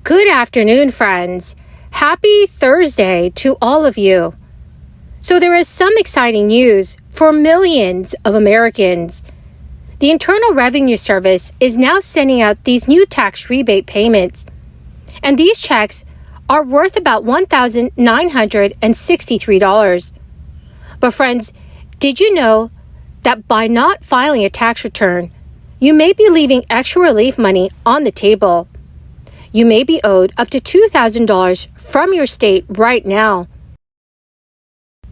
Good afternoon, friends. Happy Thursday to all of you. So there is some exciting news for millions of Americans. The Internal Revenue Service is now sending out these new tax rebate payments, and these checks are worth about $1,963. But friends, did you know that by not filing a tax return, you may be leaving extra relief money on the table? You may be owed up to $2,000 from your state right now.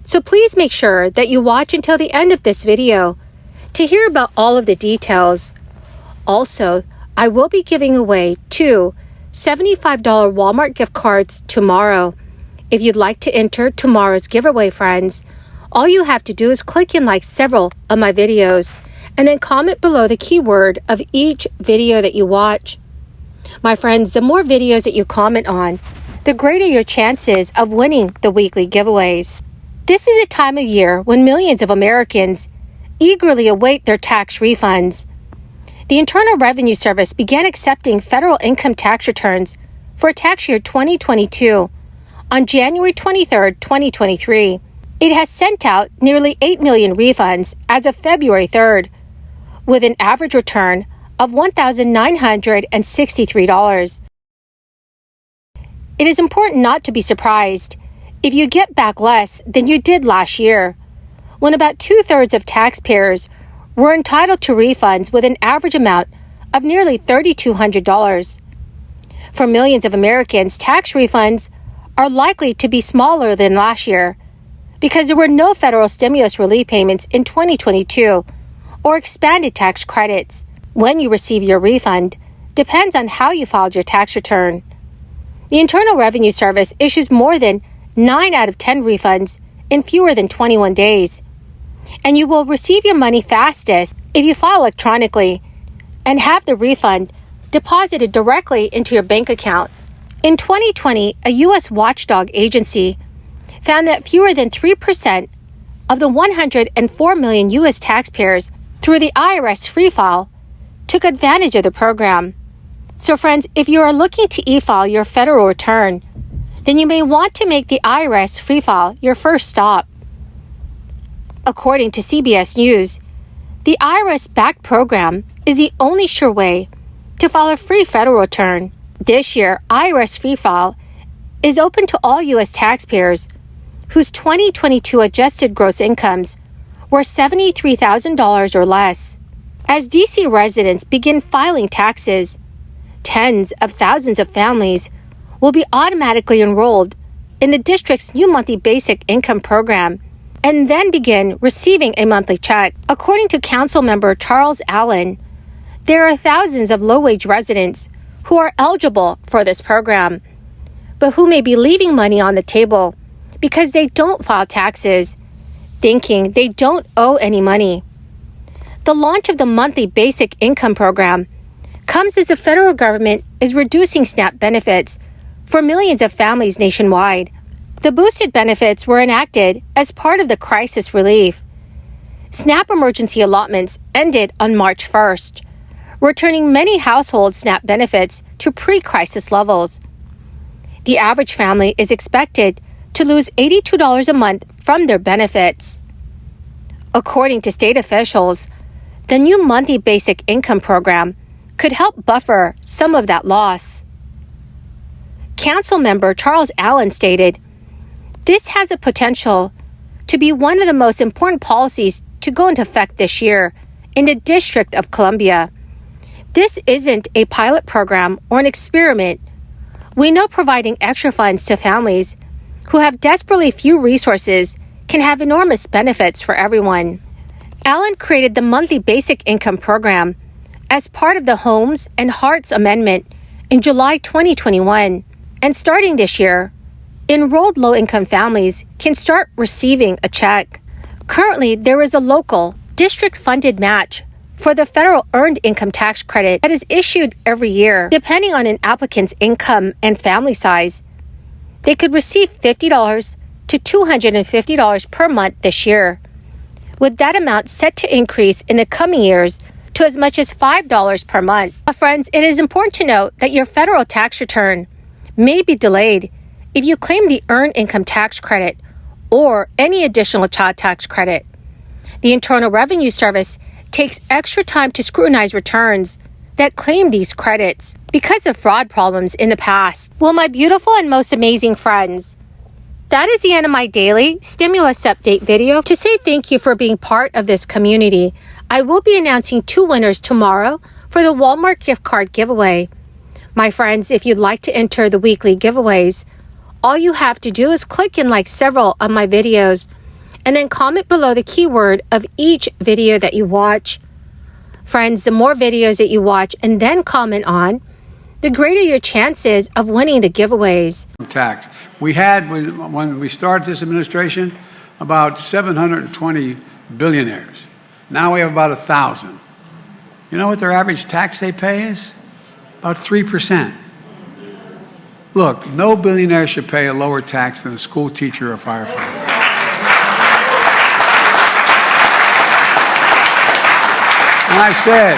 So please make sure that you watch until the end of this video to hear about all of the details. Also, I will be giving away 2 $75 Walmart gift cards tomorrow. If you'd like to enter tomorrow's giveaway, friends, all you have to do is click and like several of my videos and then comment below the keyword of each video that you watch. My friends, the more videos that you comment on, the greater your chances of winning the weekly giveaways. This is a time of year when millions of Americans eagerly await their tax refunds. The Internal Revenue Service began accepting federal income tax returns for tax year 2022 on January 23, 2023. It has sent out nearly 8 million refunds as of February 3rd, with an average return of $1,963. It is important not to be surprised if you get back less than you did last year, when about 2/3 of taxpayers were entitled to refunds with an average amount of nearly $3,200. For millions of Americans, tax refunds are likely to be smaller than last year because there were no federal stimulus relief payments in 2022 or expanded tax credits. When you receive your refund depends on how you filed your tax return. The Internal Revenue Service issues more than 9 out of 10 refunds in fewer than 21 days. And you will receive your money fastest if you file electronically and have the refund deposited directly into your bank account. In 2020, a U.S. watchdog agency found that fewer than 3% of the 104 million U.S. taxpayers through the IRS Free File took advantage of the program. So friends, if you are looking to e-file your federal return, then you may want to make the IRS Free File your first stop. According to CBS News, the IRS-backed program is the only sure way to file a free federal return. This year, IRS Free File is open to all U.S. taxpayers whose 2022 adjusted gross incomes were $73,000 or less. As D.C. residents begin filing taxes, tens of thousands of families will be automatically enrolled in the district's new monthly basic income program and then begin receiving a monthly check. According to Council Member Charles Allen, there are thousands of low-wage residents who are eligible for this program, but who may be leaving money on the table because they don't file taxes, thinking they don't owe any money. The launch of the monthly basic income program comes as the federal government is reducing SNAP benefits for millions of families nationwide. The boosted benefits were enacted as part of the crisis relief. SNAP emergency allotments ended on March 1st, returning many household SNAP benefits to pre-crisis levels. The average family is expected to lose $82 a month from their benefits. According to state officials, the new monthly basic income program could help buffer some of that loss. Council member Charles Allen stated, "This has a potential to be one of the most important policies to go into effect this year in the District of Columbia. This isn't a pilot program or an experiment. We know providing extra funds to families who have desperately few resources can have enormous benefits for everyone." Allen created the monthly basic income program as part of the Homes and Hearts Amendment in July 2021. And starting this year, enrolled low-income families can start receiving a check. Currently, there is a local, district-funded match for the federal Earned Income Tax Credit that is issued every year. Depending on an applicant's income and family size, they could receive $50 to $250 per month this year, with that amount set to increase in the coming years to as much as $5 per month. Friends, it is important to note that your federal tax return may be delayed if you claim the Earned Income Tax Credit or any additional child tax credit. The Internal Revenue Service takes extra time to scrutinize returns that claim these credits because of fraud problems in the past. Well, my beautiful and most amazing friends, that is the end of my daily stimulus update video. To say thank you for being part of this community, I will be announcing 2 winners tomorrow for the Walmart gift card giveaway. My friends, if you'd like to enter the weekly giveaways, all you have to do is click and like several of my videos and then comment below the keyword of each video that you watch. Friends, the more videos that you watch and then comment on, the greater your chances of winning the giveaways. Tax. We had, when we started this administration, about 720 billionaires. Now we have about 1,000. You know what their average tax they pay is? About 3%. Look, no billionaire should pay a lower tax than a school teacher or firefighter. And I said,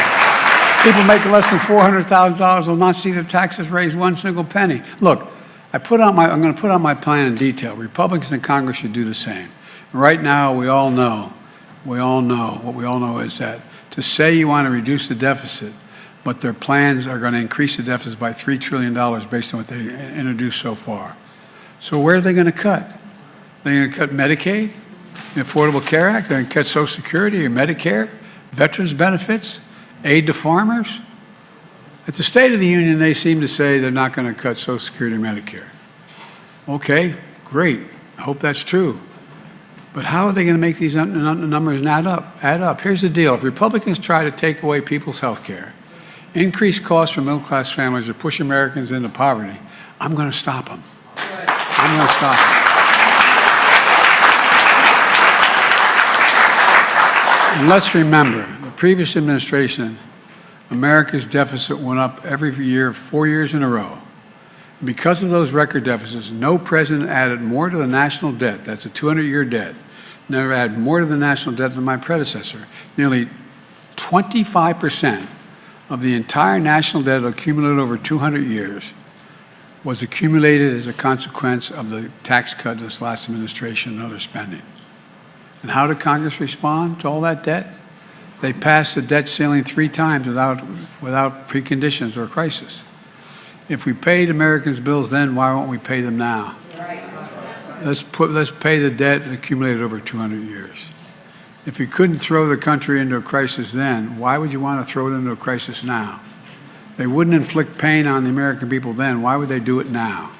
people making less than $400,000 will not see their taxes raised 1 single penny. Look, I'm going to put out my plan in detail. Republicans in Congress should do the same. Right now, what we all know is that to say you want to reduce the deficit, but their plans are going to increase the deficit by $3 trillion based on what they introduced so far. So where are they going to cut? They're going to cut Medicaid, the Affordable Care Act, they're going to cut Social Security or Medicare, veterans benefits, aid to farmers. At the State of the Union, they seem to say they're not going to cut Social Security or Medicare. Okay, great. I hope that's true. But how are they going to make these numbers add up? Here's the deal. If Republicans try to take away people's health care, increase costs for middle-class families, or push Americans into poverty, I'm going to stop them. I'm going to stop them. And let's remember, the previous administration, America's deficit went up every year, 4 years in a row. Because of those record deficits, no president added more to the national debt, that's a 200-year debt, never added more to the national debt than my predecessor. Nearly 25% of the entire national debt accumulated over 200 years was accumulated as a consequence of the tax cut of this last administration and other spending. And how did Congress respond to all that debt? They passed the debt ceiling 3 times without preconditions or crisis. If we paid Americans' bills then, why won't we pay them now? Let's pay the debt accumulated over 200 years. If we couldn't throw the country into a crisis then, why would you want to throw it into a crisis now? They wouldn't inflict pain on the American people then. Why would they do it now?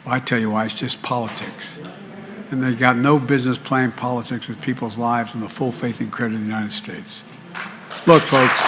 Well, I tell you why. It's just politics. And they've got no business playing politics with people's lives and the full faith and credit of the United States. Look, folks.